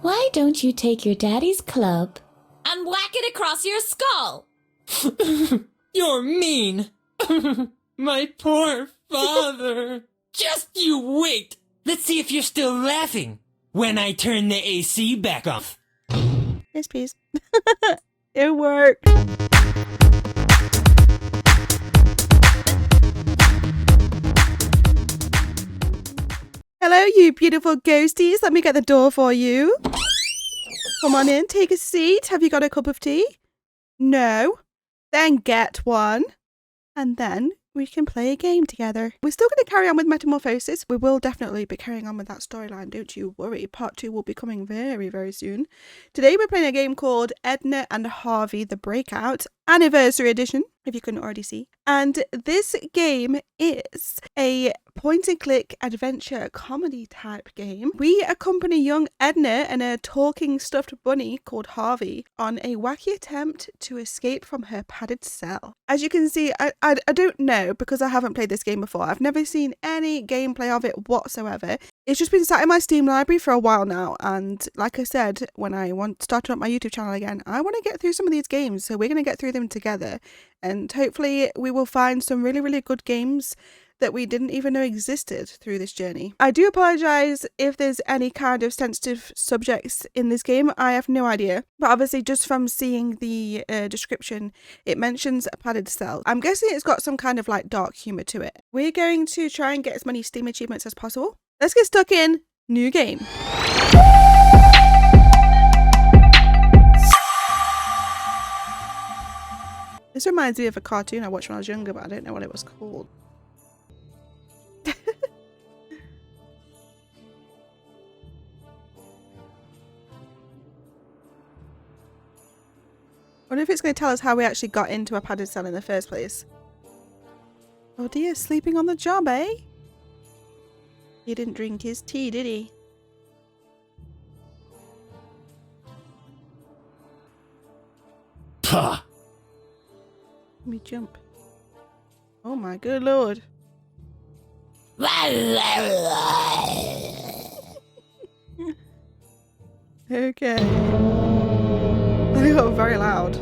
Why don't you take your daddy's club and whack it across your skull? You're mean. My poor father. Just you wait. Let's see if you're still laughing when I turn the AC back off. Yes, please. It worked. Hello, you beautiful ghosties. Let me get the door for you. Come on in, take a seat. Have you got a cup of tea? No? Then get one. And then we can play a game together. We're still going to carry on with Metamorphosis. We will definitely be carrying on with that storyline, don't you worry. Part 2 will be coming very, very soon. Today we're playing a game called Edna and Harvey, the Breakout Anniversary Edition, if you couldn't already see. And this game is a point-and-click adventure comedy type game. We accompany young Edna and a talking stuffed bunny called Harvey on a wacky attempt to escape from her padded cell. As you can see, I don't know because I haven't played this game before. I've never seen any gameplay of it whatsoever. It's just been sat in my Steam library for a while now, and like I said, when I started up my YouTube channel again, I want to get through some of these games, so we're going to get through them together, and hopefully we will find some really, really good games that we didn't even know existed through this journey. I do apologise if there's any kind of sensitive subjects in this game. I have no idea, but obviously just from seeing the description, it mentions a padded cell. I'm guessing it's got some kind of like dark humour to it. We're going to try and get as many Steam achievements as possible. Let's get stuck in. New game. This reminds me of a cartoon I watched when I was younger, but I don't know what it was called. I wonder if it's going to tell us how we actually got into a padded cell in the first place. Oh dear, sleeping on the job, eh? He didn't drink his tea, did he? Pah! Let me jump. Oh my good lord. Okay. That got very loud.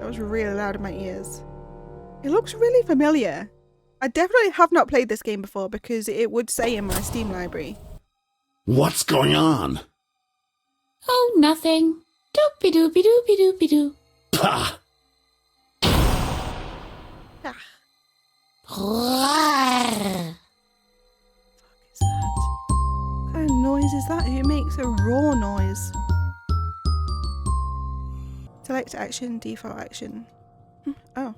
That was really loud in my ears. It looks really familiar. I definitely have not played this game before because it would say in my Steam library. What's going on? Oh, nothing. Doopy-doopy-doopy-doopy-doo. Pah! Ah, Roar. fuck is that? What kind of noise is that? Who makes a roar noise? Select action, default action. Oh.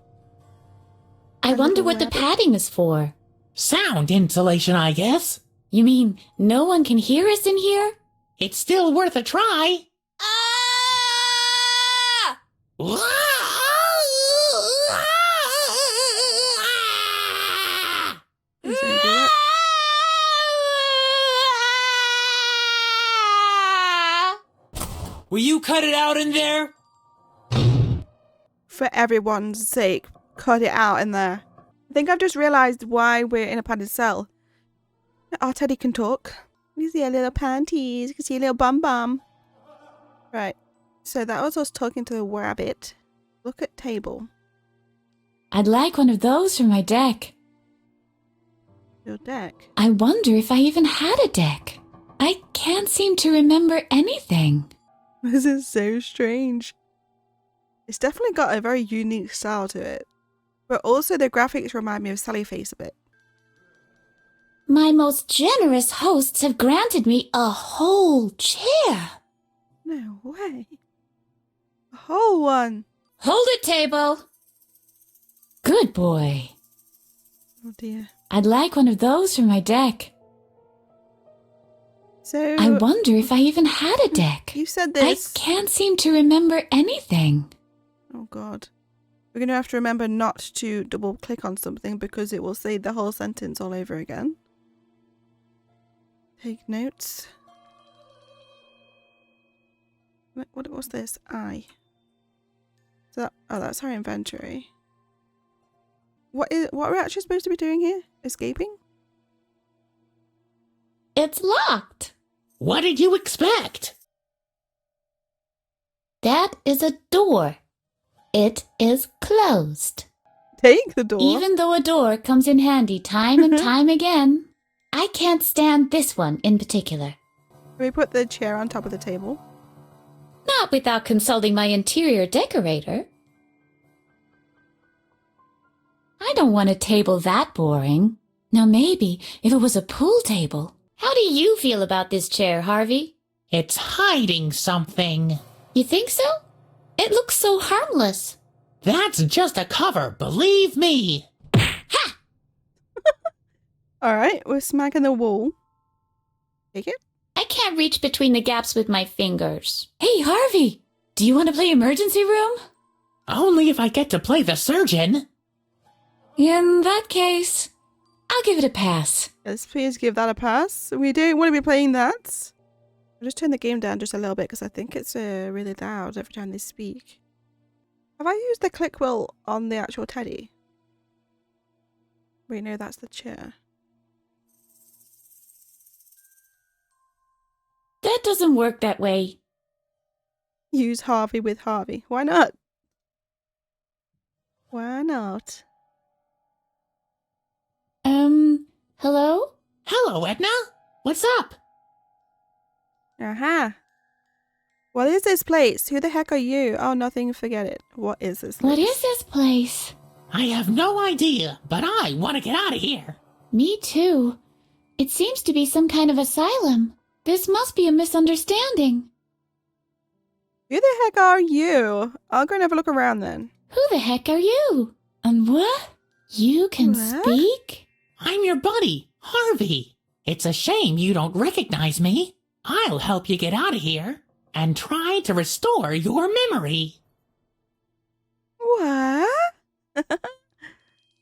I wonder what the padding is for. Sound insulation, I guess. You mean no one can hear us in here? It's still worth a try. Ah! Who's gonna do it? Will you cut it out in there? For everyone's sake, cut it out in there. I think I've just realised why we're in a padded cell. Our teddy can talk. You can see our little panties. You can see a little bum bum. Right. So that was us talking to the rabbit. Look at table. I'd like one of those for my deck. Your deck. I wonder if I even had a deck. I can't seem to remember anything. This is so strange. It's definitely got a very unique style to it. But also the graphics remind me of Sally Face a bit. My most generous hosts have granted me a whole chair. No way. A whole one. Hold it, table. Good boy. Oh dear. I'd like one of those for my deck. So I wonder if I even had a deck. you said this. I can't seem to remember anything. Oh god. We're going to have to remember not to double click on something because it will say the whole sentence all over again. Take notes. What's this? I. So that's our inventory. What are we actually supposed to be doing here? Escaping? It's locked. What did you expect? That is a door. It is closed. Take the door. Even though a door comes in handy time and time again, I can't stand this one in particular. We put the chair on top of the table. Not without consulting my interior decorator. I don't want a table that boring. Now maybe if it was a pool table. How do you feel about this chair, Harvey? It's hiding something. You think so? It looks so harmless. That's just a cover, believe me. Ha! Alright, we're smacking the wall. Take it. I can't reach between the gaps with my fingers. Hey, Harvey! Do you want to play emergency room? Only if I get to play the surgeon. In that case, I'll give it a pass. Yes, please give that a pass. We don't want to be playing that. I'll just turn the game down just a little bit because I think it's really loud every time they speak. Have I used the click wheel on the actual teddy? Wait, no, that's the chair. That doesn't work that way. Use Harvey with Harvey. Why not? Why not? Hello? Hello, Edna. What's up? Aha. What is this place? Who the heck are you? Oh, nothing, forget it. What is this place? What is this place? I have no idea, but I want to get out of here. Me too. It seems to be some kind of asylum. This must be a misunderstanding. Who the heck are you? I'll go and have a look around then. Who the heck are you? And what? You can What? speak? I'm your buddy, Harvey. It's a shame you don't recognize me. I'll help you get out of here and try to restore your memory. What?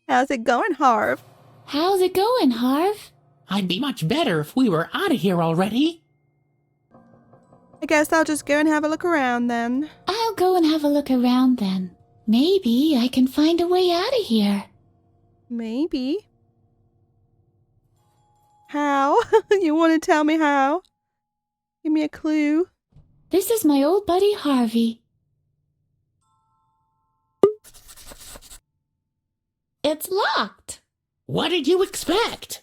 How's it going, Harv? How's it going, Harv? I'd be much better if we were out of here already. I guess I'll just go and have a look around then. I'll go and have a look around then. Maybe I can find a way out of here. Maybe. How? You want to tell me how? Give me a clue. This is my old buddy Harvey. It's locked. What did you expect?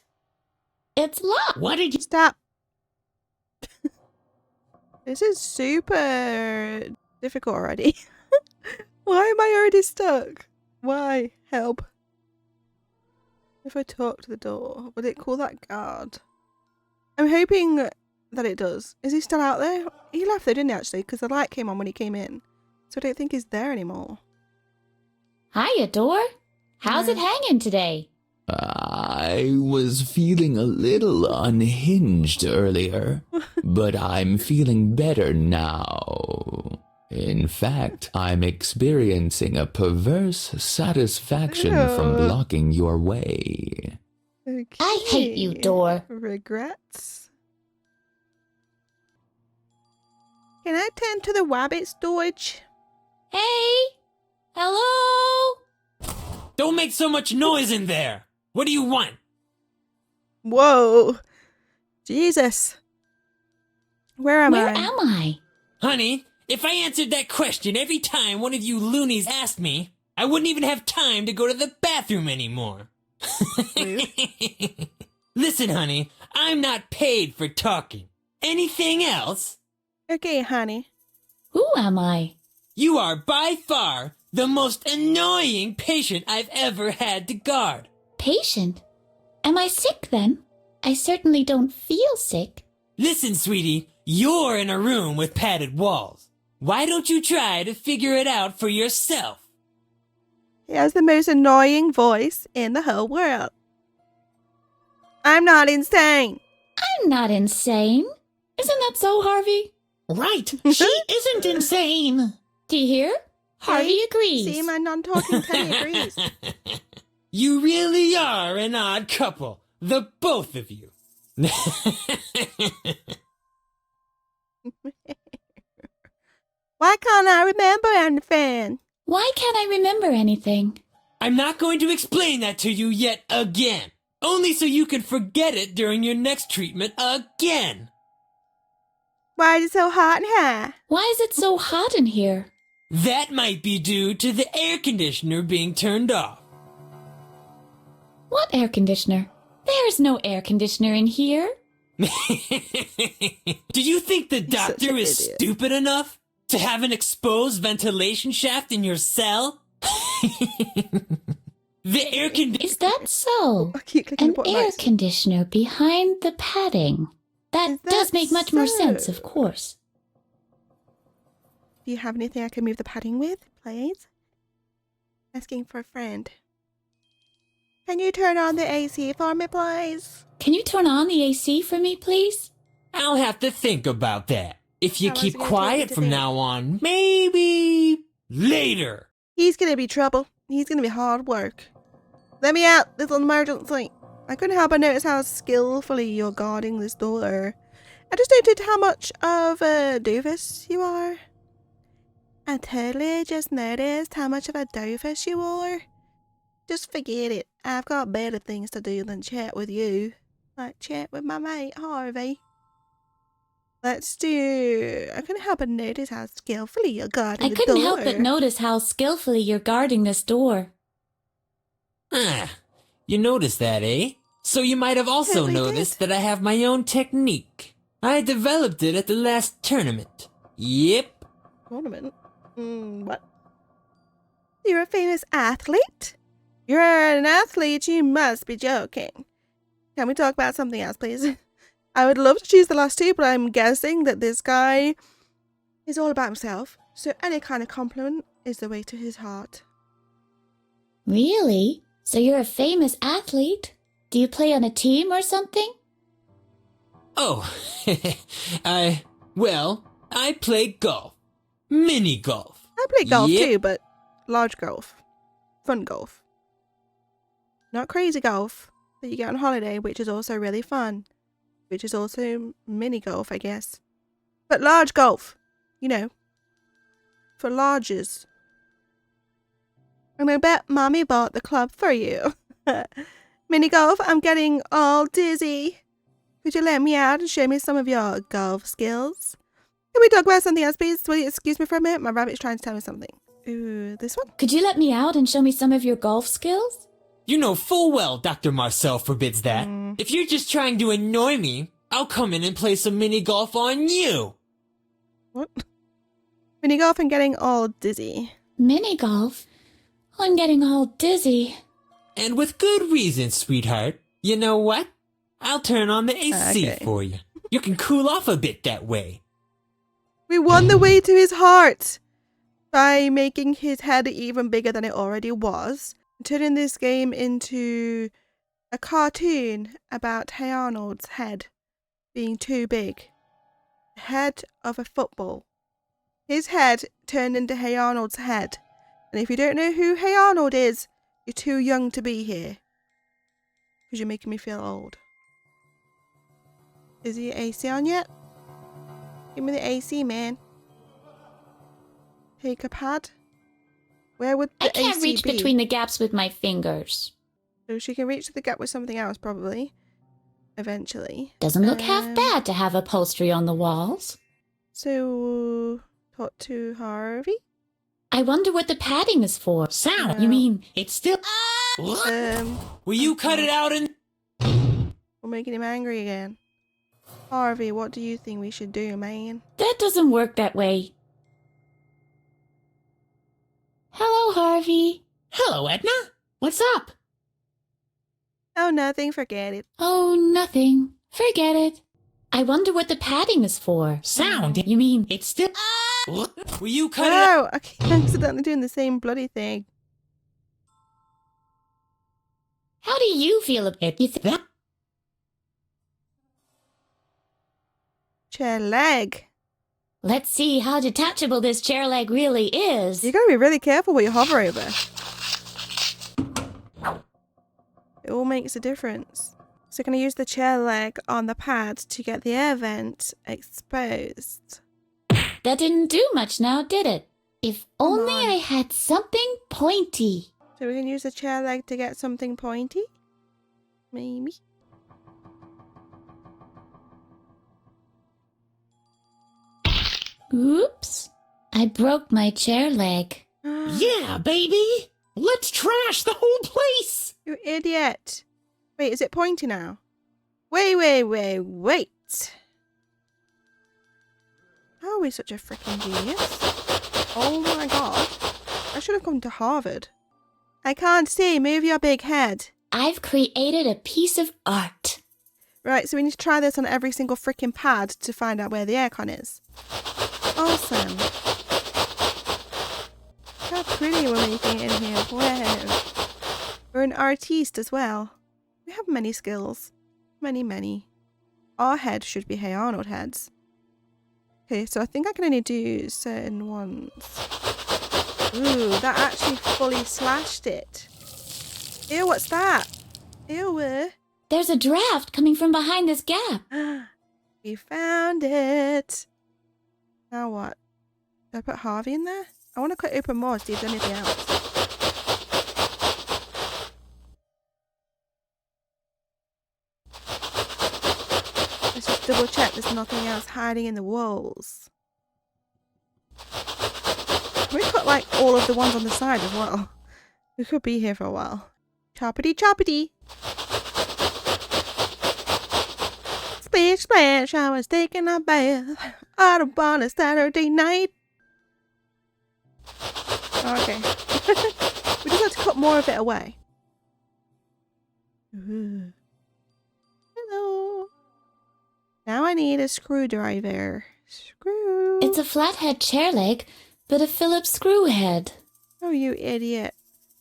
It's locked. What did you... Stop. This is super difficult already. Why am I already stuck? Why? Help. If I talk to the door, would it call that guard? I'm hoping that it does. Is he still out there? He left though, didn't he, actually? Because the light came on when he came in. So I don't think he's there anymore. Hiya, door. How's it hanging today? I was feeling a little unhinged earlier, but I'm feeling better now. In fact, I'm experiencing a perverse satisfaction from blocking your way. Okay. I hate you, door. Regrets? Can I tend to the wabbit storage? Hey! Hello? Don't make so much noise in there. What do you want? Whoa. Jesus. Where am Where I? am I? Honey, if I answered that question every time one of you loonies asked me, I wouldn't even have time to go to the bathroom anymore. Listen, honey, I'm not paid for talking. Anything else? Okay, honey. Who am I? You are by far the most annoying patient I've ever had to guard. Patient? Am I sick then? I certainly don't feel sick. Listen, sweetie, you're in a room with padded walls. Why don't you try to figure it out for yourself? He has the most annoying voice in the whole world. I'm not insane. I'm not insane. Isn't that so, Harvey? Right, she isn't insane. Do you hear? Harvey See? agrees. See, my non-talking Teddy agrees. You really are an odd couple, the both of you. Why can't I remember anything? Why can't I remember anything? I'm not going to explain that to you yet again. Only so you can forget it during your next treatment again. Why is it so hot in here? Why is it so hot in here? That might be due to the air conditioner being turned off. What air conditioner? There's no air conditioner in here. Do you think the such doctor an is idiot. stupid enough to have an exposed ventilation shaft in your cell? The air conditioner... Is that so? I keep clicking An the button. air Nice. conditioner behind the padding. That Is that does make much more sense, so? of course. Do you have anything I can move the padding with, please? Asking for a friend. Can you turn on the AC for me, please? Can you turn on the AC for me, please? I'll have to think about that. If you How long keep is it gonna take you quiet to from think? now on, maybe later. He's gonna be trouble. He's gonna be hard work. Let me out, little emergency. I couldn't help but notice how skillfully you're guarding this door. I just noted how much of a doofus you are. I totally just noticed how much of a doofus you are. Just forget it. I've got better things to do than chat with you. Like chat with my mate, Harvey. Let's do... I couldn't help but notice how skillfully you're guarding I the couldn't door. help but notice how skillfully you're guarding this door. Ah, you noticed that, eh? So you might have also Certainly noticed did. that I have my own technique. I developed it at the last tournament. Yep. Tournament? What? You're a famous athlete? You're an athlete, you must be joking. Can we talk about something else, please? I would love to choose the last two, but I'm guessing that this guy is all about himself. So any kind of compliment is the way to his heart. Really? So you're a famous athlete? Do you play on a team or something? Oh, I play golf. Mini golf. I play golf Yep. too, but large golf. Fun golf. Not crazy golf that you get on holiday, which is also really fun. Which is also mini golf, I guess. But large golf, you know. For larges. And I bet Mommy bought the club for you. Mini golf, I'm getting all dizzy. Could you let me out and show me some of your golf skills? Can we talk about something else, please? Will you excuse me for a minute? My rabbit's trying to tell me something. Ooh, this one? Could you let me out and show me some of your golf skills? You know full well Dr. Marcel forbids that. If you're just trying to annoy me, I'll come in and play some mini golf on you. What? Mini golf and getting all dizzy. Mini golf? I'm getting all dizzy. And with good reason, sweetheart. You know what? I'll turn on the AC Okay. for you. You can cool off a bit that way. We won the way to his heart by making his head even bigger than it already was. Turning this game into a cartoon about Hey Arnold's head being too big. The head of a football. His head turned into Hey Arnold's head. And if you don't know who Hey Arnold is, you're too young to be here. Because you're making me feel old. Is the AC on yet? Give me the AC, man. Take a pad. Where would the I can't AC reach be? between the gaps with my fingers. So she can reach the gap with something else, probably. Eventually. Doesn't look half Um, bad to have upholstery on the walls. So, talk to Harvey. I wonder what the padding is for. Sound. You mean It's still... Will you cut it out and... We're making him angry again. Harvey, what do you think we should do, man? that doesn't work that way? Hello, Harvey. Hello, Edna. What's up? Oh, nothing. Forget it. Oh, nothing. Forget it. I wonder what the padding is for. Sound. You mean It's still... Will you cut it out? Oh, I keep accidentally doing the same bloody thing. how do you feel about it? That... Chair leg. Let's see how detachable this chair leg really is. You gotta be really careful what you hover over. It all makes a difference. So can I use the chair leg on the pad to get the air vent exposed? That didn't do much now, did it? If only on. I had something pointy. So we can use the chair leg to get something pointy? Maybe. Oops. I broke my chair leg. Yeah, baby! Let's trash the whole place! You idiot. Wait, is it pointy now? Wait. How are we such a freaking genius? Oh my god. I should have come to Harvard. I can't see. Move your big head. I've created a piece of art. Right, so we need to try this on every single freaking pad to find out where the aircon is. Awesome. How pretty we're making it in here. Wow. We're an artiste as well. We have many skills. Many. Our head should be Hey Arnold heads. Okay, so I think I can only do certain ones. Ooh, that actually fully slashed it. Ew, what's that? Ew. There's a draft coming from behind this gap. We found it. Now what? Do I put Harvey in there? I want to cut open more to see if there's anything else. Let's just double check there's nothing else hiding in the walls. Can we cut like all of the ones on the side as well? We could be here for a while. Choppity. Splash, I was taking a bath out on a Saturday night. Okay. We just have to cut more of it away. Ooh. Hello. Now I need a screwdriver. Screw. It's a flathead chair leg, but a Phillips screw head. Oh, you idiot.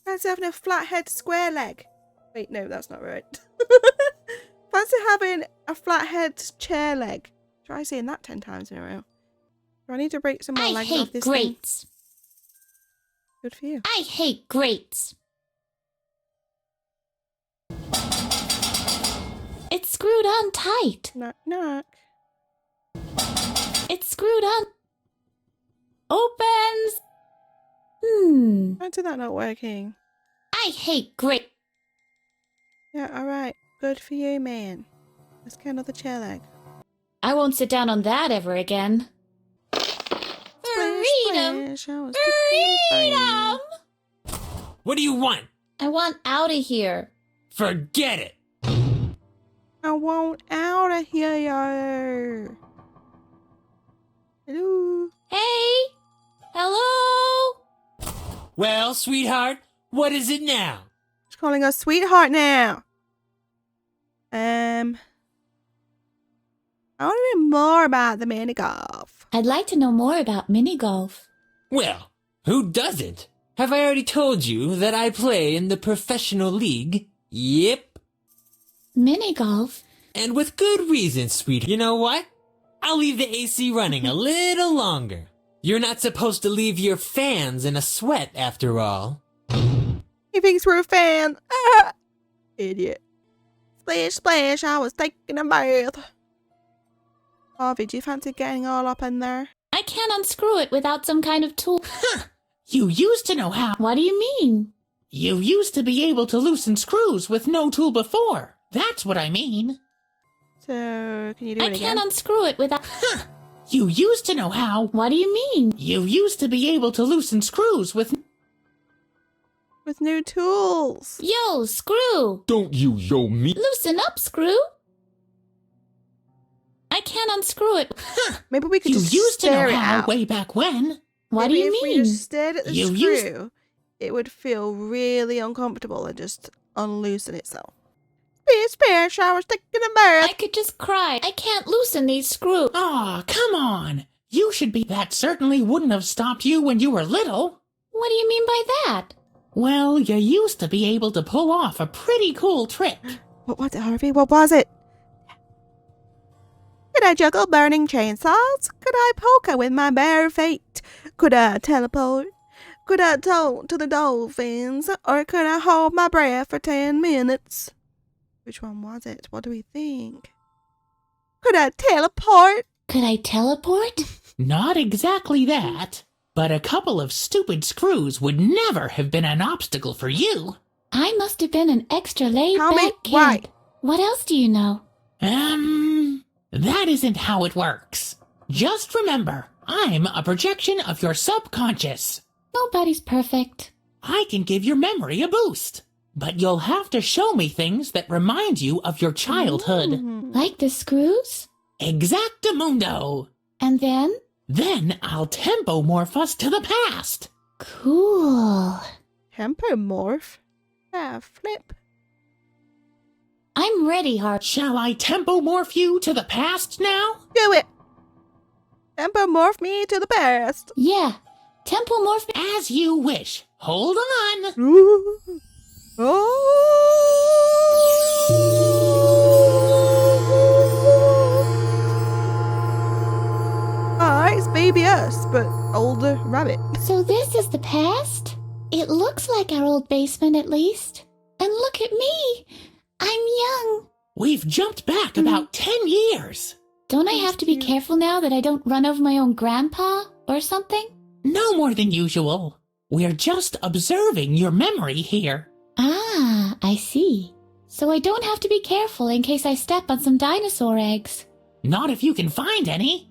Fancy having a flathead square leg. Wait, no, that's not right. Fancy having a flathead chair leg. Try saying that 10 times in a row. Do I need to break some more I legs off hate this grates. thing? Good for you. I hate grates. It's screwed on tight. Knock. It's screwed on. Opens. Why is that not working? I hate grates. Yeah, alright. Good for you, man. Let's get another chair leg. I won't sit down on that ever again. Freedom! Splash, I was taking a bath. Freedom! What do you want? I want out of here. Forget it! I want out of here. Hello. Hey! Hello? Well, sweetheart, what is it now? She's calling us sweetheart now. I want to know more about the mini golf. I'd like to know more about mini golf. Well, who doesn't? Have I already told you that I play in the professional league? Yep. Mini golf? And with good reason, sweetheart. You know what? I'll leave the AC running a little longer. You're not supposed to leave your fans in a sweat, after all. He thinks we're a fan. Ah! Idiot. Splash, I was taking a bath. Harvey, do you fancy getting all up in there? I can't unscrew it without some kind of tool. You used to know how. What do you mean? You used to be able to loosen screws with no tool before. That's what I mean. So, can you do I it again? can't unscrew it without... You used to know how. What do you mean? You used to be able to loosen screws with... With new tools. Yo, screw! Don't you yo me. Loosen up, screw! I can't unscrew it. Maybe we could You just used to stare know it how out. way back when. What do Maybe you if mean? we just stared at the You screw, it would feel really uncomfortable and just unloosen itself. Splash, I was taking a bath. I could just cry. I can't loosen these screws. Aw, come on. You should be... That certainly wouldn't have stopped you when you were little. What do you mean by that? Well, you used to be able to pull off a pretty cool trick. What was it, Harvey? What was it? Could I juggle burning chainsaws? Could I poker with my bare feet? Could I teleport? Could I talk to the dolphins? Or could I hold my breath for 10 minutes? Which one was it? What do we think? Could I teleport? Could I teleport? Not exactly that. But a couple of stupid screws would never have been an obstacle for you. I must have been an extra laid-back kid. Why? What else do you know? That isn't how it works. Just remember, I'm a projection of your subconscious. Nobody's perfect. I can give your memory a boost, but you'll have to show me things that remind you of your childhood. Like the screws? Exactamundo. And then? Then I'll tempomorph us to the past. Cool. Tempomorph? Yeah, flip. I'm ready, Harvey. Shall I tempomorph you to the past now? Do it! Tempomorph me to the past. Yeah. Tempomorph. As you wish. Hold on. Ooh. Oh. Alright, it's baby us, but older rabbit. So this is the past? It looks like our old basement at least. And look at me. I'm young. We've jumped back about 10 years. Don't I have to be careful now that I don't run over my own grandpa or something? No more than usual. We're just observing your memory here. Ah, I see. So I don't have to be careful in case I step on some dinosaur eggs. Not if you can find any.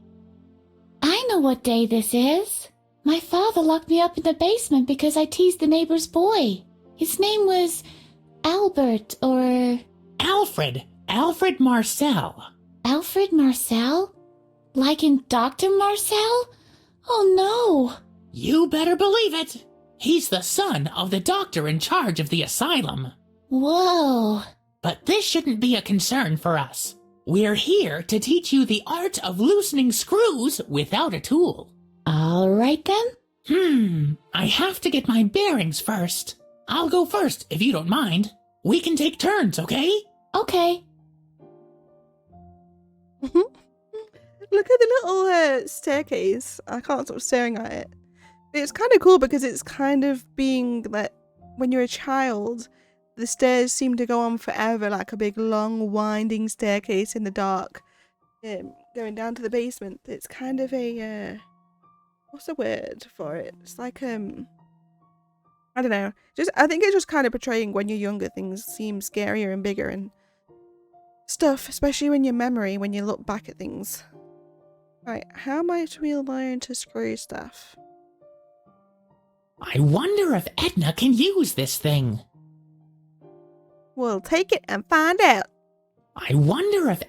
I know what day this is. My father locked me up in the basement because I teased the neighbor's boy. His name was Albert or... Alfred. Alfred Marcel. Alfred Marcel? Like in Dr. Marcel? Oh no! You better believe it. He's the son of the doctor in charge of the asylum. Whoa! But this shouldn't be a concern for us. We're here to teach you the art of loosening screws without a tool. All right then. I have to get my bearings first. I'll go first if you don't mind. We can take turns, okay? Okay. Look at the little staircase. I can't stop staring at it. It's kind of cool because it's kind of being that when you're a child, the stairs seem to go on forever, like a big long winding staircase in the dark, going down to the basement. It's kind of a what's the word for it? It's like I don't know. I think it's just kind of portraying when you're younger, things seem scarier and bigger and stuff, especially when your memory, when you look back at things. Right, how might we learn to screw stuff? I wonder if Edna can use this thing. We'll take it and find out. I wonder if...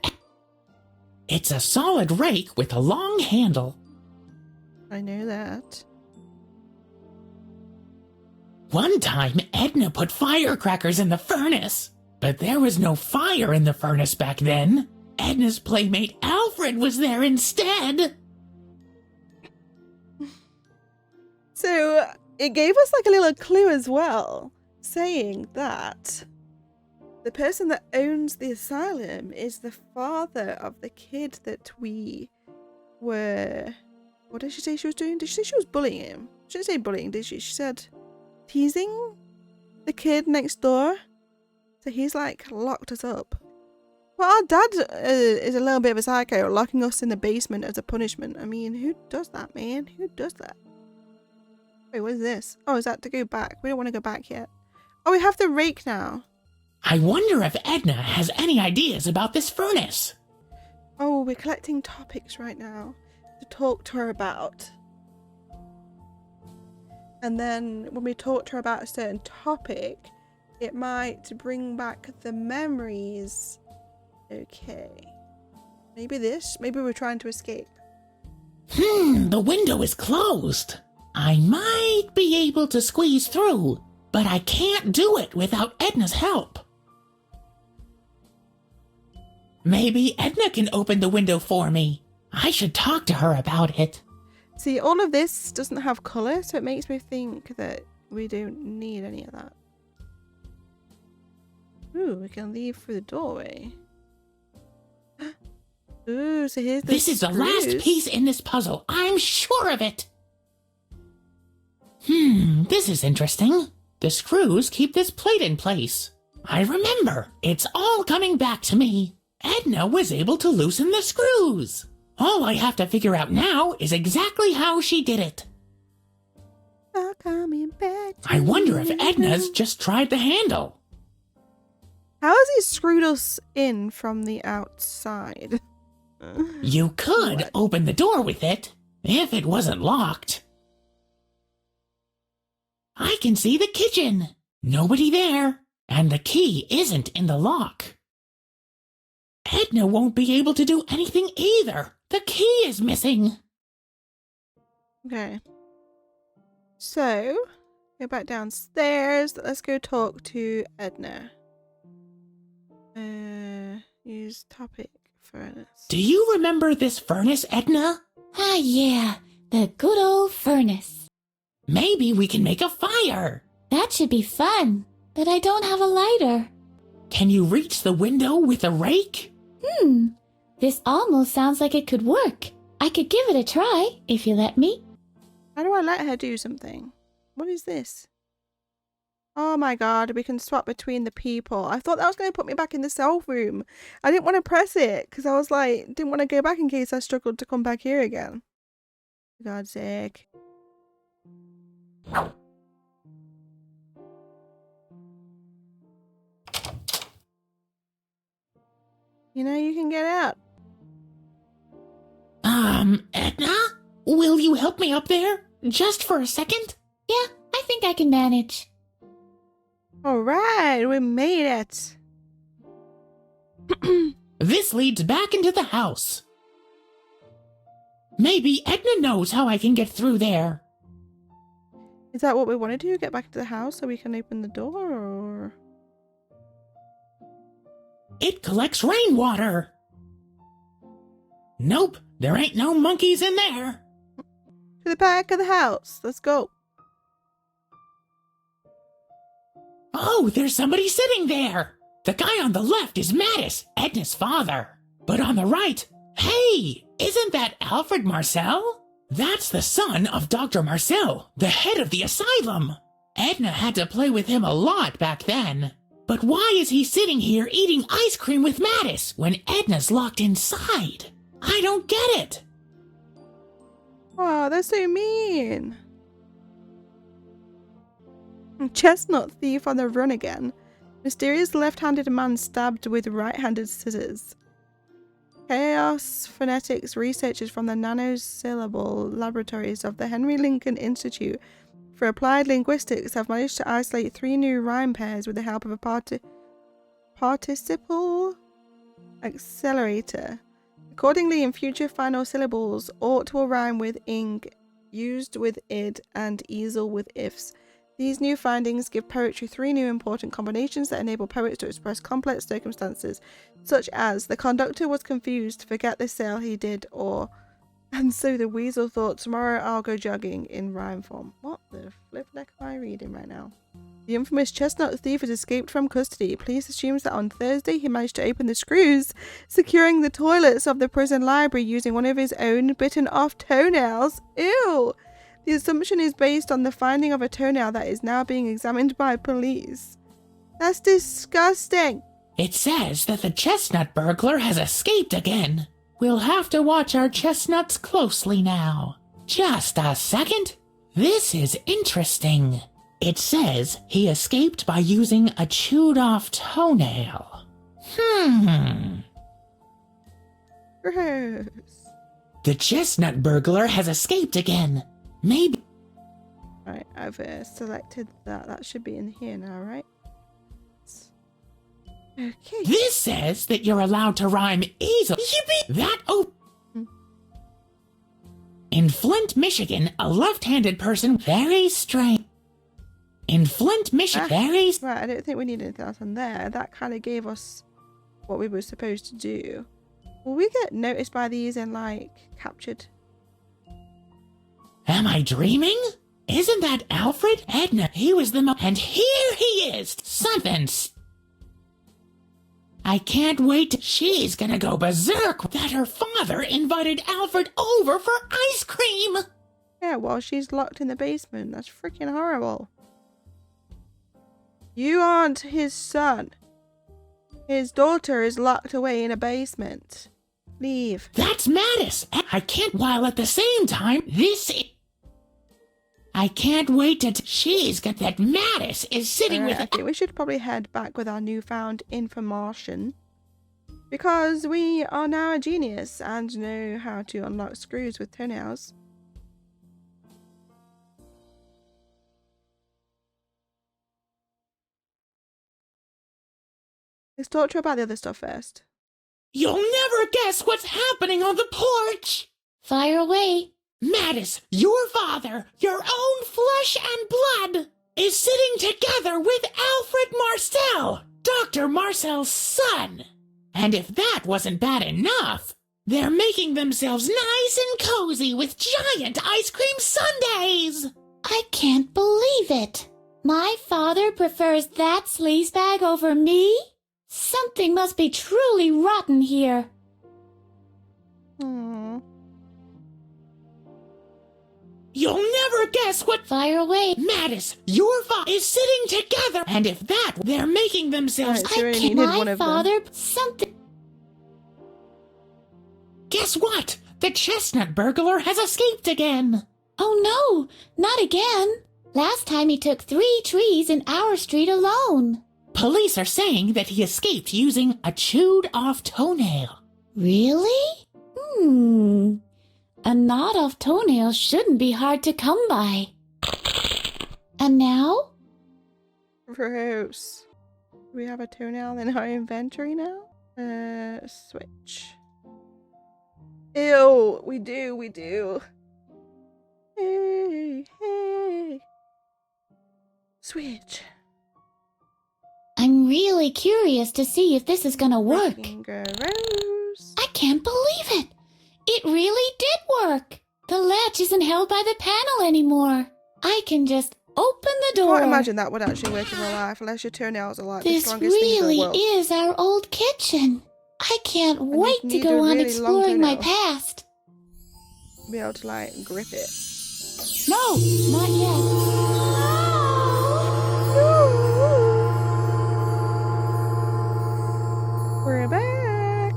It's a solid rake with a long handle. I know that. One time, Edna put firecrackers in the furnace. But there was no fire in the furnace back then. Edna's playmate Alfred was there instead. So it gave us like a little clue as well, saying that the person that owns the asylum is the father of the kid that we were... What did she say she was doing? Did she say she was bullying him? She didn't say bullying, did she? She said teasing the kid next door. So he's like locked us up. Well, our dad is a little bit of a psycho, locking us in the basement as a punishment. I mean, who does that, man? Who does that? Wait, what is this? Oh, is that to go back? We don't want to go back yet. Oh, we have the rake now. I wonder if Edna has any ideas about this furnace. Oh, we're collecting topics right now to talk to her about. And then when we talk to her about a certain topic, it might bring back the memories. Okay. Maybe this? Maybe we're trying to escape. The window is closed. I might be able to squeeze through, but I can't do it without Edna's help. Maybe Edna can open the window for me. I should talk to her about it. See, all of this doesn't have colour, so it makes me think that we don't need any of that. Ooh, we can leave through the doorway. Ooh, so here's the This is the last piece in this puzzle. I'm sure of it. This is interesting. The screws keep this plate in place. I remember. It's all coming back to me. Edna was able to loosen the screws. All I have to figure out now is exactly how she did it. Coming back I wonder if Edna's just tried the handle. How has he screwed us in from the outside? You could What? open the door with it. If it wasn't locked. I can see the kitchen. Nobody there. And the key isn't in the lock. Edna won't be able to do anything either. The key is missing. Okay. So, go back downstairs. Let's go talk to Edna. Use topic furnace. Do you remember this furnace, Edna? Ah, yeah, the good old furnace. Maybe we can make a fire. That should be fun, but I don't have a lighter. Can you reach the window with a rake? This almost sounds like it could work. I could give it a try, if you let me. How do I let her do something? What is this? Oh my god, we can swap between the people. I thought that was going to put me back in the cell room. I didn't want to press it because I was like, didn't want to go back in case I struggled to come back here again. For God's sake. You know, you can get out. Edna? Will you help me up there? Just for a second? Yeah, I think I can manage. Alright, we made it. This leads back into the house. Maybe Edna knows how I can get through there. Is that what we want to do? Get back into the house so we can open the door, or...? It collects rainwater. Nope, there ain't no monkeys in there. To the back of the house. Let's go. Oh, there's somebody sitting there. The guy on the left is Mattis, Edna's father. But on the right, hey, isn't that Alfred Marcel? That's the son of Dr. Marcel, the head of the asylum. Edna had to play with him a lot back then. But why is he sitting here eating ice cream with Mattis when Edna's locked inside? I don't get it. Oh, they're so mean. Chestnut thief on the run again. Mysterious left-handed man stabbed with right-handed scissors. Chaos phonetics researchers from the nanosyllable laboratories of the Henry Lincoln Institute for Applied Linguistics have managed to isolate 3 new rhyme pairs with the help of a participle accelerator. Accordingly, in future, final syllables ought will rhyme with ing, used with id, and easel with ifs. These new findings give poetry 3 new important combinations that enable poets to express complex circumstances, such as the conductor was confused, forget the sale he did, or and so the weasel thought tomorrow I'll go jogging in rhyme form. What the flip deck am I reading right now? The infamous chestnut thief has escaped from custody. Police assumes that on Thursday he managed to open the screws, securing the toilets of the prison library using one of his own bitten off toenails. Ew! The assumption is based on the finding of a toenail that is now being examined by police. That's disgusting! It says that the chestnut burglar has escaped again. We'll have to watch our chestnuts closely now. Just a second. This is interesting. It says he escaped by using a chewed-off toenail. Gross. The chestnut burglar has escaped again. Maybe... Right, I've selected that. That should be in here now, right? Okay. This says that you're allowed to rhyme easily. Yippee! That In Flint, Michigan, a left-handed person very strange. In Flint, Michigan, very... Right, I don't think we need anything else on there. That kind of gave us what we were supposed to do. Will we get noticed by these and, like, captured? Am I dreaming? Isn't that Alfred? Edna, he was the and here he is! I can't wait. She's gonna go berserk that her father invited Alfred over for ice cream! Yeah, while she's locked in the basement. That's freaking horrible. You aren't his son. His daughter is locked away in a basement. Leave. That's Mattis! I can't, while at the same time, I can't wait to she's got that Mattis is sitting with... I think we should probably head back with our newfound information. Because we are now a genius and know how to unlock screws with toenails. Let's talk to her about the other stuff first. You'll never guess what's happening on the porch! Fire away. Mattis, your father, your own flesh and blood, is sitting together with Alfred Marcel, Dr. Marcel's son. And if that wasn't bad enough, they're making themselves nice and cozy with giant ice cream sundaes. I can't believe it. My father prefers that sleazebag over me? Something must be truly rotten here. Aww. You'll never guess what Fire away. Mattis, your father, is sitting together. And if that, they're making themselves... Right. She I only can't. needed one My of them. father... Something... Guess what? The chestnut burglar has escaped again. Oh no, not again. Last time he took 3 trees in our street alone. Police are saying that he escaped using a chewed-off toenail. Really? A gnawed-off toenail shouldn't be hard to come by. And now? Gross. Do we have a toenail in our inventory now? Switch. Ew, we do. Hey. Switch. I'm really curious to see if this is gonna work. Fucking gross. I can't believe it. It really did work. The latch isn't held by the panel anymore. I can just open the door. Can't imagine that would actually work in real life unless your toenails are like the This strongest things in really the world. is our old kitchen. I can't you wait to need go a on really long exploring my toenail. past. Be able to like grip it. No, not yet. We're back.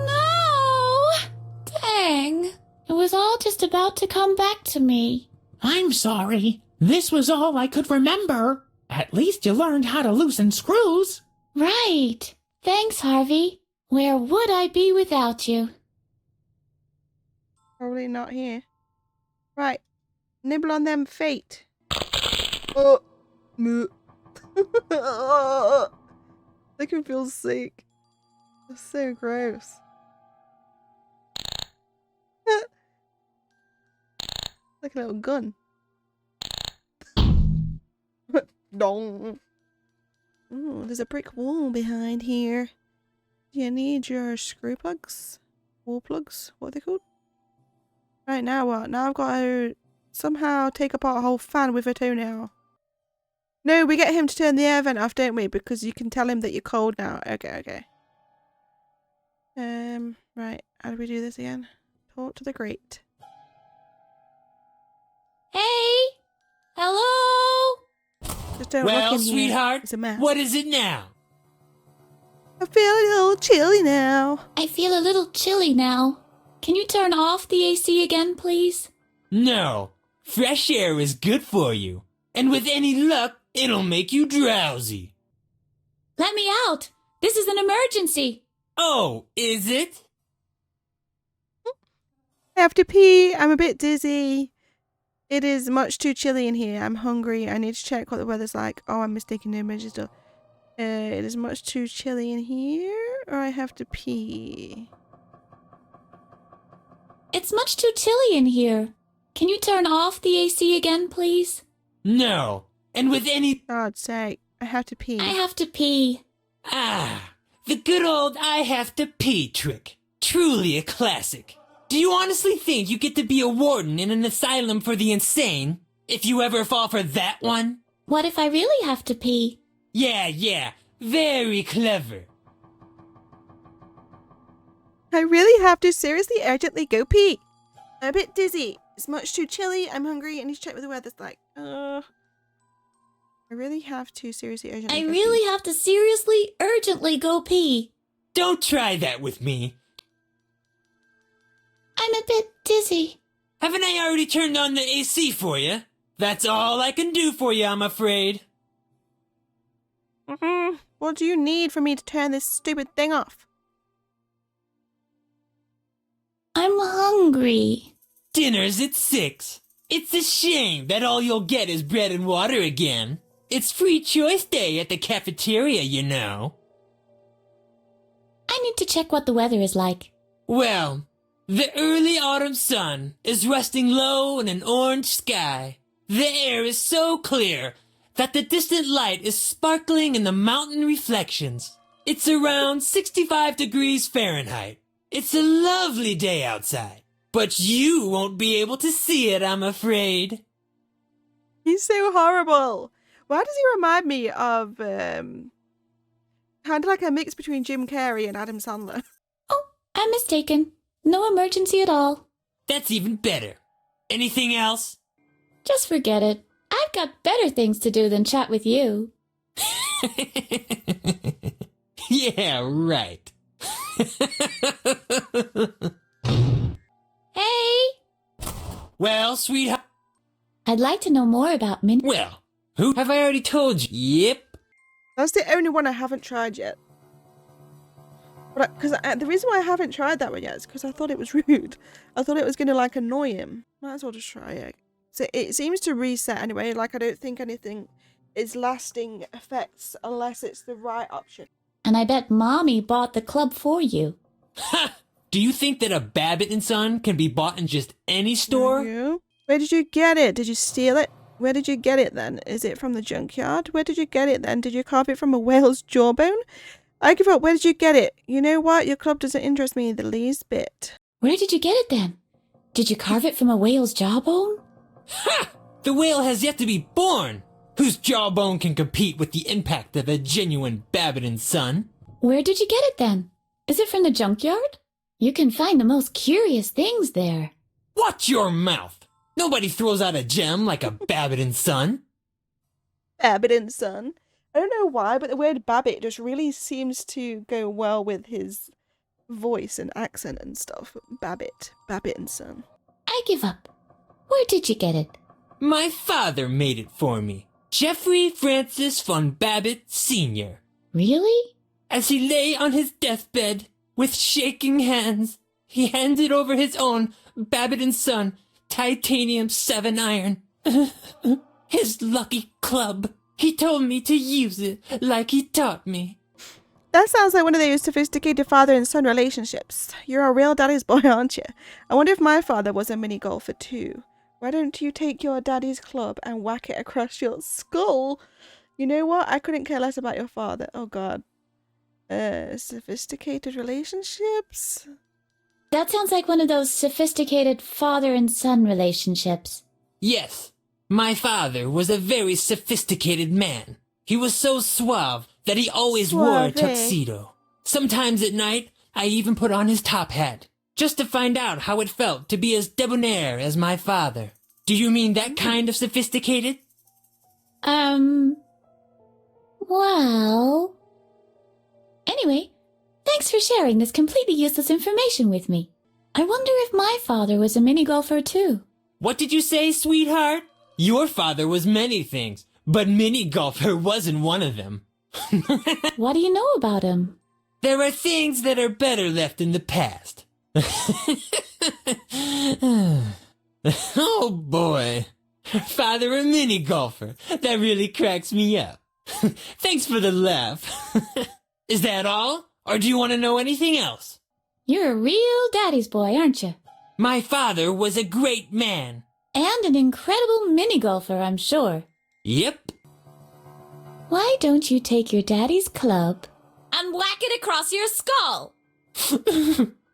No! Dang. It was all just about to come back to me. I'm sorry. This was all I could remember. At least you learned how to loosen screws. Right. Thanks, Harvey. Where would I be without you? Probably not here. Right. Nibble on them feet. Oh. Moo. They can feel sick. That's so gross. Like a little gun. Dong. Ooh, there's a brick wall behind here. Do you need your screw plugs? Wall plugs? What are they called? Right, now what? Now I've got to somehow take apart a whole fan with a toenail. No, we get him to turn the air vent off, don't we? Because you can tell him that you're cold now. Okay. Right. How do we do this again? Talk to the grate. Hey! Hello? Just don't Well, look in here. sweetheart, It's a mess. what is it now? I feel a little chilly now. I feel a little chilly now. Can you turn off the AC again, please? No, fresh air is good for you. And with any luck, it'll make you drowsy. Let me out! This is an emergency! Oh, is it? I have to pee. I'm a bit dizzy. It is much too chilly in here. I'm hungry. I need to check what the weather's like. Oh, I'm mistaken the emergency door. It is much too chilly in here, or I have to pee. It's much too chilly in here. Can you turn off the AC again, please? No, and with any... God's sake, I have to pee. I have to pee. Ah, the good old I have to pee trick. Truly a classic. Do you honestly think you get to be a warden in an asylum for the insane? If you ever fall for that one? What if I really have to pee? Yeah, very clever. I really have to seriously urgently go pee. I'm a bit dizzy. It's much too chilly. I'm hungry. I need to check what the weather's like. I really have to seriously urgently I go really pee. have to seriously, urgently go pee. Don't try that with me. I'm a bit dizzy. Haven't I already turned on the AC for you? That's all I can do for you, I'm afraid. What do you need for me to turn this stupid thing off? I'm hungry. Dinner's at 6. It's a shame that all you'll get is bread and water again. It's free choice day at the cafeteria, you know. I need to check what the weather is like. Well, the early autumn sun is resting low in an orange sky. The air is so clear that the distant light is sparkling in the mountain reflections. It's around 65 degrees Fahrenheit. It's a lovely day outside, but you won't be able to see it, I'm afraid. He's so horrible. Why does he remind me of kind of like a mix between Jim Carrey and Adam Sandler? Oh, I'm mistaken. No emergency at all. That's even better. Anything else? Just forget it. I've got better things to do than chat with you. Yeah, right. Hey! Well, sweetheart. I'd like to know more about Min. Well, who have I already told you? Yep. That's the only one I haven't tried yet. But because the reason why I haven't tried that one yet is because I thought it was rude. I thought it was going to like annoy him. Might as well just try it. So it seems to reset anyway. Like I don't think anything is lasting effects unless it's the right option. And I bet Mommy bought the club for you. Ha! Do you think that a Babbitt and Son can be bought in just any store? You? Where did you get it? Did you steal it? Where did you get it then? Is it from the junkyard? Where did you get it then? Did you carve it from a whale's jawbone? I give up. Where did you get it? You know what? Your club doesn't interest me the least bit. Where did you get it then? Did you carve it from a whale's jawbone? Ha! The whale has yet to be born! Whose jawbone can compete with the impact of a genuine Babbitt and Son? Where did you get it then? Is it from the junkyard? You can find the most curious things there. Watch your mouth! Nobody throws out a gem like a Babbitt and Son. Babbitt and Son. I don't know why, but the word Babbitt just really seems to go well with his voice and accent and stuff. Babbitt and Son. I give up. Where did you get it? My father made it for me. Jeffrey Francis von Babbitt Sr. Really? As he lay on his deathbed, with shaking hands, he handed over his own Babbitt and Son titanium 7 iron. His lucky club. He told me to use it like he taught me. That sounds like one of those sophisticated father and son relationships. You're a real daddy's boy, aren't you? I wonder if my father was a mini golfer too. Why don't you take your daddy's club and whack it across your skull? You know what? I couldn't care less about your father. Oh god. Sophisticated relationships? That sounds like one of those sophisticated father and son relationships. Yes, my father was a very sophisticated man. He was so suave that he always wore a Suave. tuxedo. Sometimes at night, I even put on his top hat, just to find out how it felt to be as debonair as my father. Do you mean that kind of sophisticated? Well... Anyway, thanks for sharing this completely useless information with me. I wonder if my father was a mini golfer too. What did you say, sweetheart? Your father was many things, but mini golfer wasn't one of them. What do you know about him? There are things that are better left in the past. Oh boy. Father a mini golfer. That really cracks me up. Thanks for the laugh. Is that all? Or do you want to know anything else? You're a real daddy's boy, aren't you? My father was a great man. And an incredible mini golfer, I'm sure. Yep. Why don't you take your daddy's club and whack it across your skull?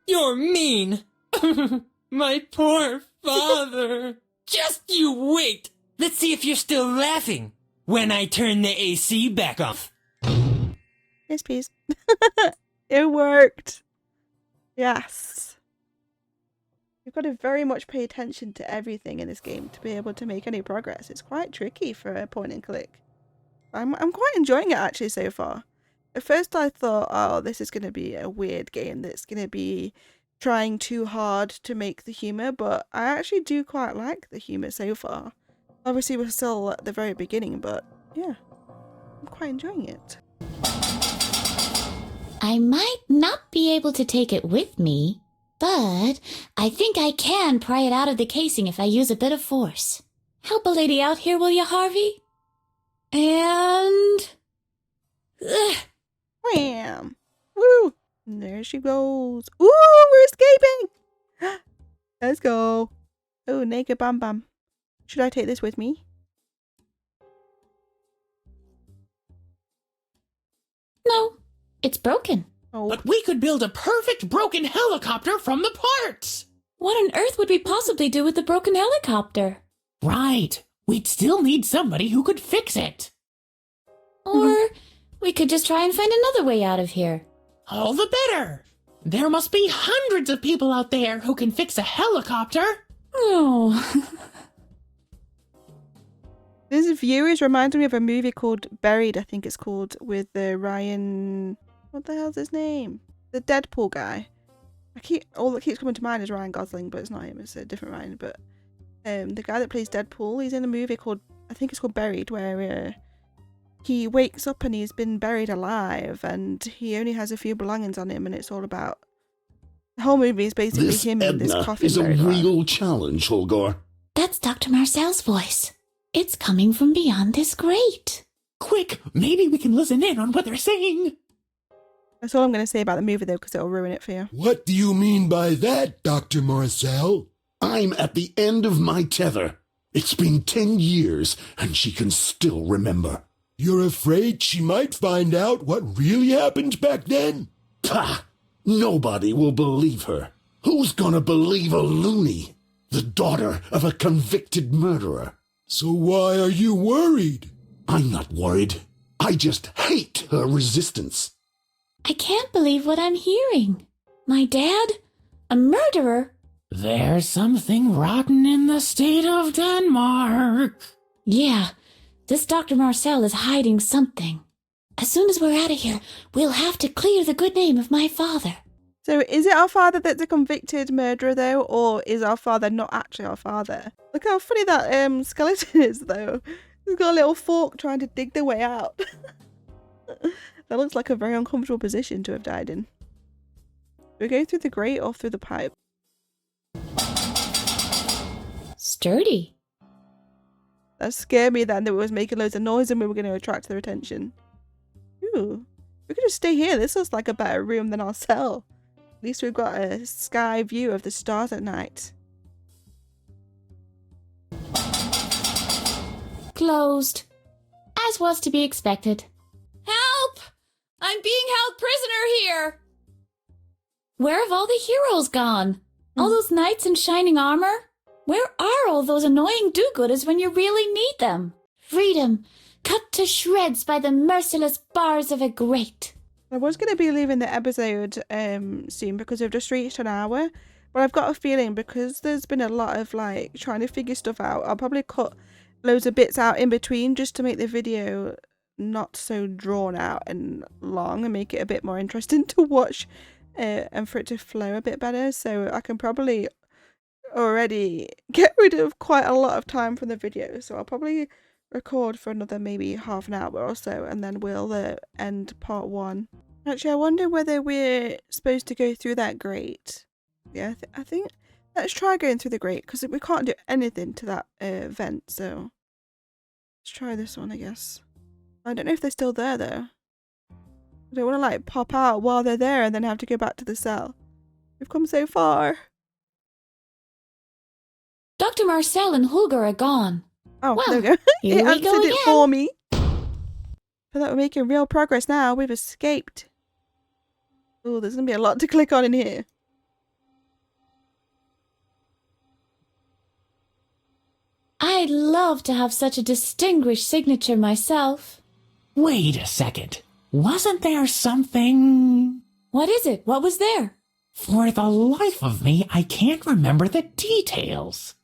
You're mean. My poor father. Just you wait. Let's see if you're still laughing when I turn the AC back off. Yes, please. It worked. Yes. You've got to very much pay attention to everything in this game to be able to make any progress. It's quite tricky for a point and click. I'm quite enjoying it actually so far. At first I thought, oh, this is going to be a weird game that's going to be trying too hard to make the humour, but I actually do quite like the humour so far. Obviously we're still at the very beginning, but yeah, I'm quite enjoying it. I might not be able to take it with me, but I think I can pry it out of the casing if I use a bit of force. Help a lady out here, will you, Harvey? And... Wham! Woo! And there she goes. Ooh, we're escaping. Let's go. Oh, naked Bam Bam. Should I take this with me? No, it's broken. Oh, But we could build a perfect broken helicopter from the parts. What on earth would we possibly do with the broken helicopter? Right. We'd still need somebody who could fix it. Or we could just try and find another way out of here. All the better. There must be hundreds of people out there who can fix a helicopter. Oh. this view is reminding me of a movie called Buried, I think it's called, with Ryan. What the hell's his name? The Deadpool guy. All that keeps coming to mind is Ryan Gosling, but it's not him. It's a different Ryan. But the guy that plays Deadpool, he's in a movie called, I think it's called Buried, where he wakes up and he's been buried alive, and he only has a few belongings on him, and it's all about. The whole movie is basically This him in this Edna coffin. is a buried alive. real challenge, Holgar. That's Dr. Marcel's voice. It's coming from beyond this grate. Quick, maybe we can listen in on what they're saying. That's all I'm going to say about the movie, though, because it'll ruin it for you. What do you mean by that, Dr. Marcel? I'm at the end of my tether. It's been 10 years, and she can still remember. You're afraid she might find out what really happened back then? Pah! Nobody will believe her. Who's gonna believe a loony? The daughter of a convicted murderer. So why are you worried? I'm not worried. I just hate her resistance. I can't believe what I'm hearing. My dad? A murderer? There's something rotten in the state of Denmark. Yeah, this Dr. Marcel is hiding something. As soon as we're out of here, we'll have to clear the good name of my father. So is it our father that's a convicted murderer, though, or is our father not actually our father? Look how funny that skeleton is, though. He's got a little fork trying to dig their way out. That looks like a very uncomfortable position to have died in. Do we go through the grate or through the pipe? Sturdy. That scared me then, that it was making loads of noise and we were going to attract their attention. Ooh, we could just stay here. This looks like a better room than our cell. At least we've got a sky view of the stars at night. Closed. As was to be expected. Help! I'm being held prisoner here! Where have all the heroes gone? All those knights in shining armor? Where are all those annoying do-gooders when you really need them? Freedom, cut to shreds by the merciless bars of a grate. I was going to be leaving the episode soon because we've just reached an hour. But I've got a feeling because there's been a lot of like trying to figure stuff out, I'll probably cut loads of bits out in between just to make the video not so drawn out and long and make it a bit more interesting to watch and for it to flow a bit better. So I can probably already get rid of quite a lot of time from the video. So I'll probably record for another maybe half an hour or so and then we'll end part one. Actually, I wonder whether we're supposed to go through that grate. Yeah, I think let's try going through the grate because we can't do anything to that vent. So let's try this one, I guess. I don't know if they're still there though. I don't want to like pop out while they're there and then have to go back to the cell. We've come so far. Dr. Marcel and Holger are gone. Oh, Well, there we go. here It we answered go it again. for me. But that we're making real progress now. We've escaped. Oh, there's going to be a lot to click on in here. I'd love to have such a distinguished signature myself. Wait a second. Wasn't there something? What is it? What was there? For the life of me, I can't remember the details.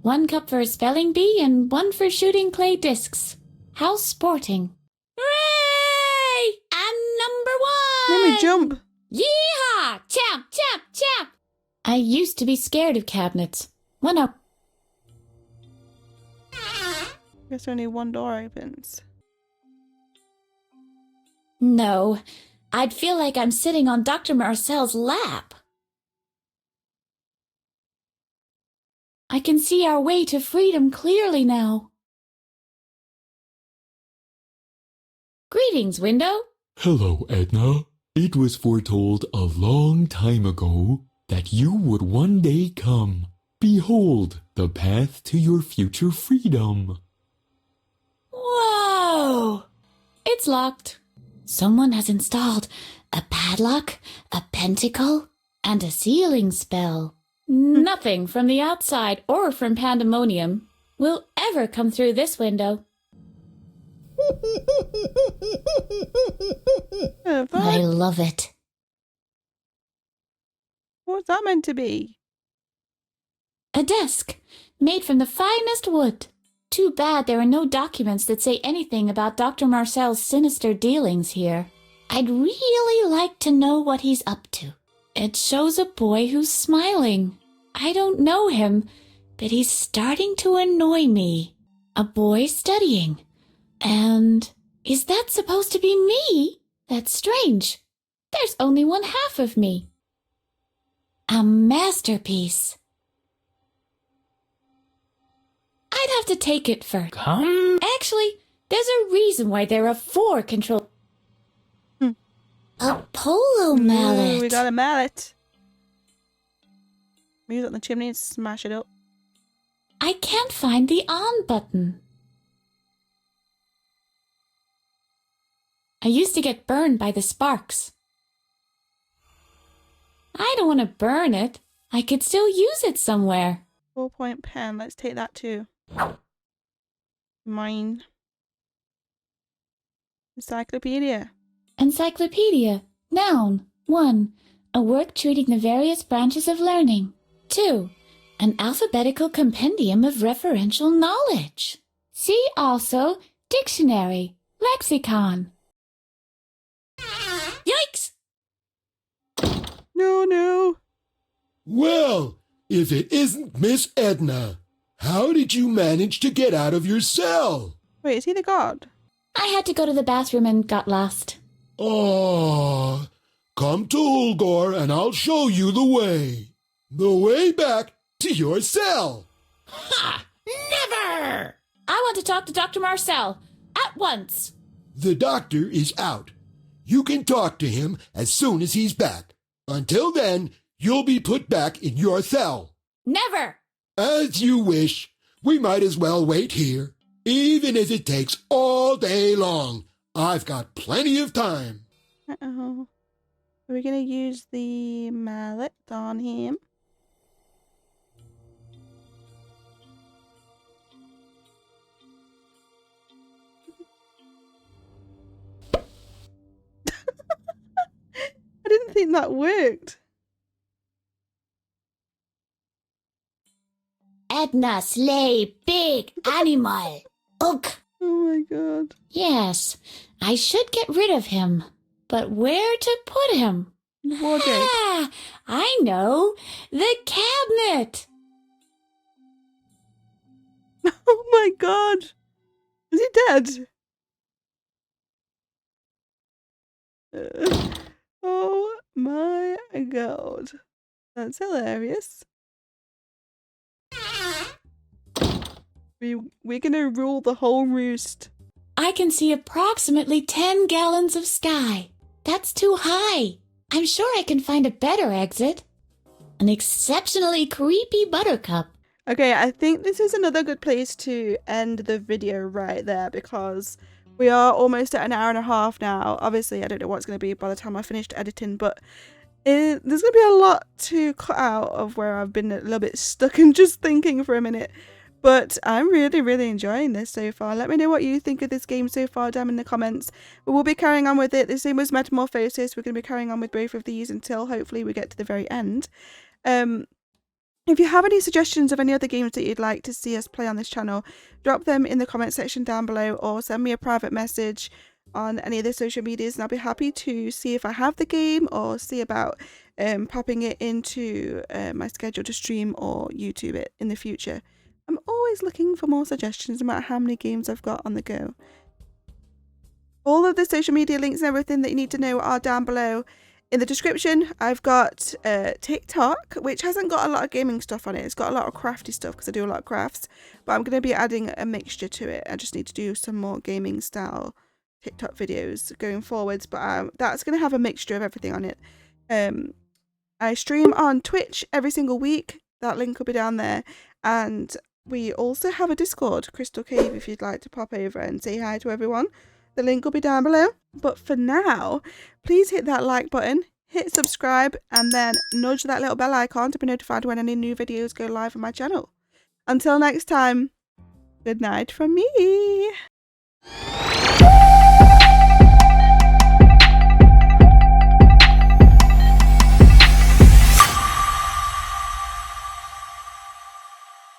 1 cup for a spelling bee and 1 for shooting clay discs. How sporting. Hooray! I'm number 1! Let me jump. Yeehaw! Champ, champ, champ! I used to be scared of cabinets. Well, no. Guess only one door opens. No. I'd feel like I'm sitting on Dr. Marcel's lap. I can see our way to freedom clearly now. Greetings, window. Hello, Edna. It was foretold a long time ago that you would one day come. Behold the path to your future freedom. Whoa! It's locked. Someone has installed a padlock, a pentacle, and a sealing spell. Nothing from the outside or from Pandemonium will ever come through this window. I love it. What's that meant to be? A desk made from the finest wood. Too bad there are no documents that say anything about Dr. Marcel's sinister dealings here. I'd really like to know what he's up to. It shows a boy who's smiling. I don't know him, but he's starting to annoy me. A boy studying. And is that supposed to be me? That's strange. There's only one half of me. A masterpiece. I'd have to take it for... Actually, there's a reason why there are 4 control... A polo mallet. Ooh, we got a mallet. Use it on the chimney and smash it up. I can't find the on button. I used to get burned by the sparks. I don't want to burn it. I could still use it somewhere. 4-point pen. Let's take that too. Mine. Encyclopedia. Encyclopedia. Noun. 1. A work treating the various branches of learning. 2. An alphabetical compendium of referential knowledge. See also dictionary, lexicon. Yikes! No. Well, if it isn't Miss Edna, how did you manage to get out of your cell? Wait, is he the god? I had to go to the bathroom and got lost. Oh, come to Ulgor and I'll show you the way. The way back to your cell. Ha! Never! I want to talk to Dr. Marcel. At once. The doctor is out. You can talk to him as soon as he's back. Until then, you'll be put back in your cell. Never! As you wish. We might as well wait here. Even if it takes all day long. I've got plenty of time. Uh-oh. Are we going to use the mallet on him? I didn't think that worked. Edna slay big animal. Ugh. Oh my god. Yes, I should get rid of him. But where to put him? Wardrobe. Ah, I know. The cabinet. Oh my god. Is he dead? Oh my god. That's hilarious. We're gonna rule the whole roost. I can see approximately 10 gallons of sky. That's too high. I'm sure I can find a better exit. An exceptionally creepy buttercup. Okay, I think this is another good place to end the video right there because we are almost at an hour and a half now. Obviously, I don't know what it's going to be by the time I finished editing, but there's going to be a lot to cut out of where I've been a little bit stuck and just thinking for a minute. But I'm really enjoying this so far. Let me know what you think of this game so far down in the comments. But we'll be carrying on with it. The same as Metamorphosis. We're going to be carrying on with both of these until hopefully we get to the very end. If you have any suggestions of any other games that you'd like to see us play on this channel, drop them in the comment section down below or send me a private message on any of the social medias and I'll be happy to see if I have the game or see about popping it into my schedule to stream or YouTube it in the future. I'm always looking for more suggestions no matter how many games I've got on the go. All of the social media links and everything that you need to know are down below in the description. I've got TikTok, which hasn't got a lot of gaming stuff on it. It's got a lot of crafty stuff because I do a lot of crafts. But I'm going to be adding a mixture to it. I just need to do some more gaming style TikTok videos going forwards, but that's going to have a mixture of everything on it. I stream on Twitch every single week. That link will be down there. And we also have a Discord, Crystal Cave, if you'd like to pop over and say hi to everyone. The link will be down below. But for now, please hit that like button, hit subscribe, and then nudge that little bell icon to be notified when any new videos go live on my channel. Until next time, good night from me.